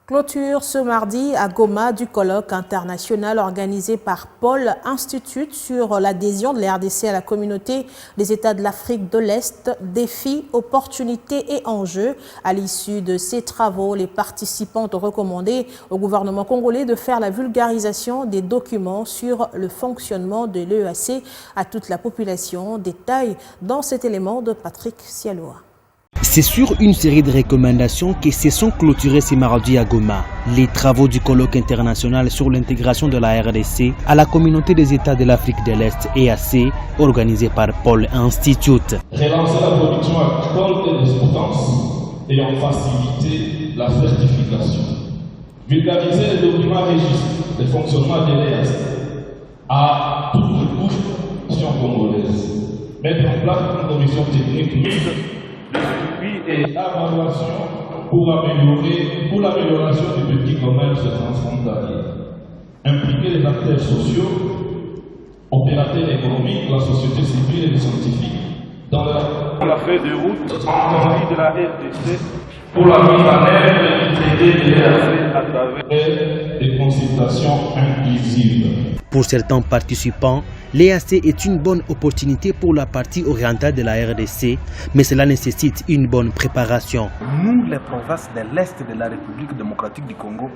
Clôture ce mardi à Goma du colloque international organisé par Paul Institute sur l'adhésion de la RDC à la communauté des États de l'Afrique de l'Est, défis, opportunités et enjeux. À l'issue de ces travaux, les participants ont recommandé au gouvernement congolais de faire la vulgarisation des documents sur le fonctionnement de l'EAC à toute la population. Détail dans cet élément de Patrick Sialoa. C'est sur une série de recommandations que se sont clôturées ce mardi à Goma les travaux du colloque international sur l'intégration de la RDC à la communauté des États de l'Afrique de l'Est, EAC, organisé par Paul Institute. Relancer la production agricole et d'exportance et en faciliter la certification. Vulgariser les documents régissant le fonctionnement de l'EAC à toutes les couches congolaises. Mettre en place une commission technique mixte et évaluation pour l'amélioration du petit commerce transfrontalier. Impliquer les acteurs sociaux, opérateurs économiques, la société civile et les scientifiques dans la feuille de route de la RDC pour la mise en œuvre du traité de l'EAC à travers des consultations inclusives. Pour certains participants, l'EAC est une bonne opportunité pour la partie orientale de la RDC, mais cela nécessite une bonne préparation. Nous, les provinces de l'Est de la République démocratique du Congo,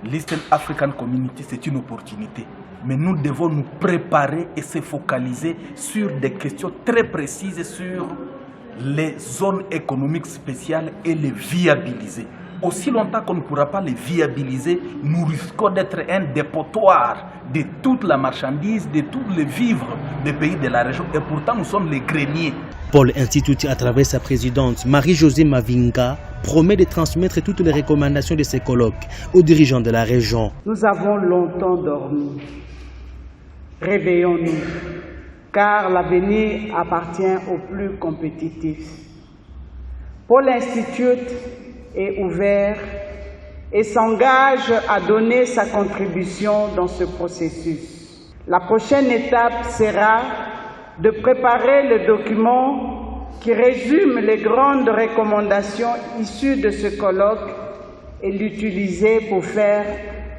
l'Eastern African Community, c'est une opportunité. Mais nous devons nous préparer et se focaliser sur des questions très précises sur les zones économiques spéciales et les viabiliser. Aussi longtemps qu'on ne pourra pas les viabiliser, nous risquons d'être un dépotoir de toute la marchandise, de tous les vivres des pays de la région. Et pourtant, nous sommes les greniers. Paul Institute, à travers sa présidente Marie-Josée Mavinga, promet de transmettre toutes les recommandations de ces colloques aux dirigeants de la région. Nous avons longtemps dormi. Réveillons-nous, car l'avenir appartient aux plus compétitifs. Paul Institute est ouvert et s'engage à donner sa contribution dans ce processus. La prochaine étape sera de préparer le document qui résume les grandes recommandations issues de ce colloque et l'utiliser pour faire,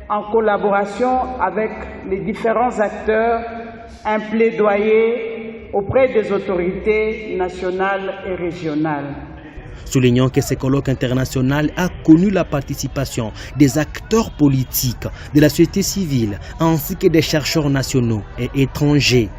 en collaboration avec les différents acteurs, un plaidoyer auprès des autorités nationales et régionales. Soulignant que ce colloque international a connu la participation des acteurs politiques, de la société civile, ainsi que des chercheurs nationaux et étrangers.